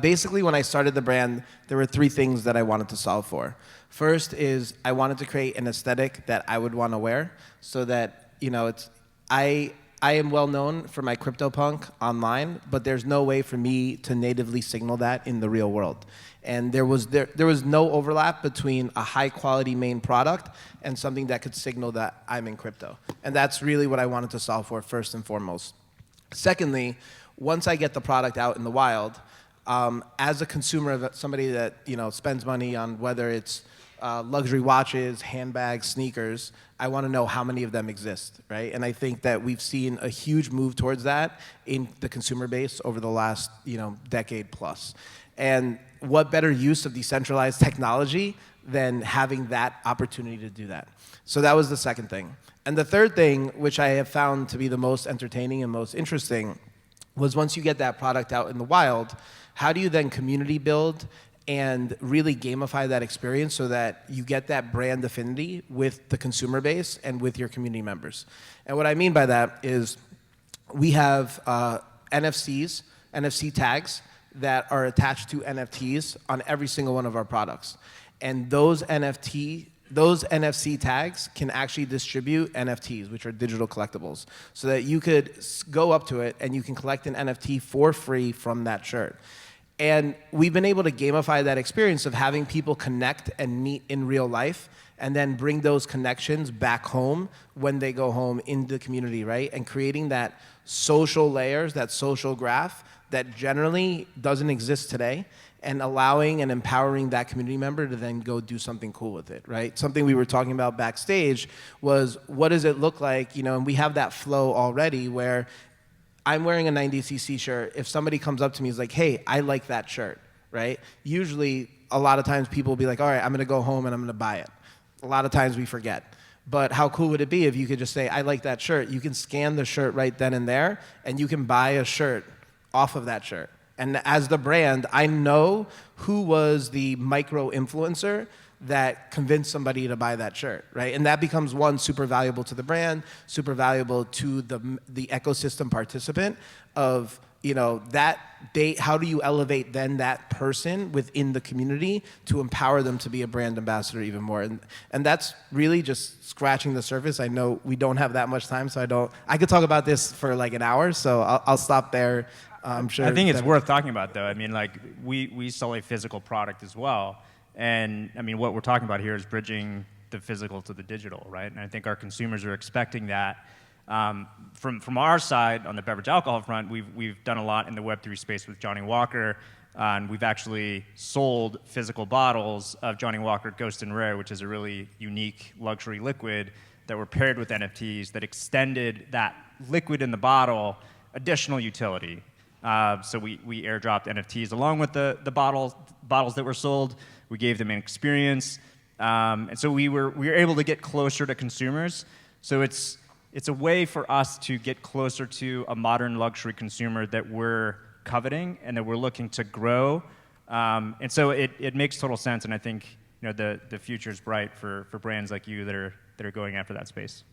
basically, when I started the brand, there were three things that I wanted to solve for. First is I wanted to create an aesthetic that I would want to wear, so that I am well known for my CryptoPunk online, but there's no way for me to natively signal that in the real world. And there was no overlap between a high quality main product and something that could signal that I'm in crypto. And that's really what I wanted to solve for first and foremost. Secondly, once I get the product out in the wild, as a consumer, somebody that spends money on whether it's luxury watches, handbags, sneakers, I want to know how many of them exist, right? And I think that we've seen a huge move towards that in the consumer base over the last decade plus. And what better use of decentralized technology than having that opportunity to do that? So that was the second thing. And the third thing, which I have found to be the most entertaining and most interesting, was once you get that product out in the wild, how do you then community build and really gamify that experience so that you get that brand affinity with the consumer base and with your community members? And what I mean by that is we have NFC tags that are attached to NFTs on every single one of our products. And those NFC tags can actually distribute NFTs, which are digital collectibles, so that you could go up to it and you can collect an NFT for free from that shirt. And we've been able to gamify that experience of having people connect and meet in real life and then bring those connections back home when they go home in the community, right? And creating that social layers, that social graph that generally doesn't exist today, and allowing and empowering that community member to then go do something cool with it, right? Something we were talking about backstage was, what does it look like, and we have that flow already where I'm wearing a 90cc shirt. If somebody comes up to me and is like, hey, I like that shirt, right? Usually, a lot of times people will be like, all right, I'm gonna go home and I'm gonna buy it. A lot of times we forget. But how cool would it be if you could just say, I like that shirt. You can scan the shirt right then and there, and you can buy a shirt off of that shirt. And as the brand, I know who was the micro-influencer that convinced somebody to buy that shirt, right? And that becomes, one, super valuable to the brand, super valuable to the ecosystem participant of, that date. How do you elevate then that person within the community to empower them to be a brand ambassador even more? And that's really just scratching the surface. I know we don't have that much time, so I could talk about this for like an hour, so I'll stop there. I'm sure. I think it's worth talking about, though. I mean, like, we sell a physical product as well. And I mean, what we're talking about here is bridging the physical to the digital, right? And I think our consumers are expecting that. From our side, on the beverage alcohol front, we've done a lot in the Web3 space with Johnny Walker. And we've actually sold physical bottles of Johnny Walker Ghost and Rare, which is a really unique luxury liquid that were paired with NFTs that extended that liquid in the bottle additional utility. So we airdropped NFTs along with the bottles that were sold. We gave them an experience, and so we were able to get closer to consumers. So it's a way for us to get closer to a modern luxury consumer that we're coveting and that we're looking to grow. And so it makes total sense, and I think the future is bright for brands like you that are going after that space.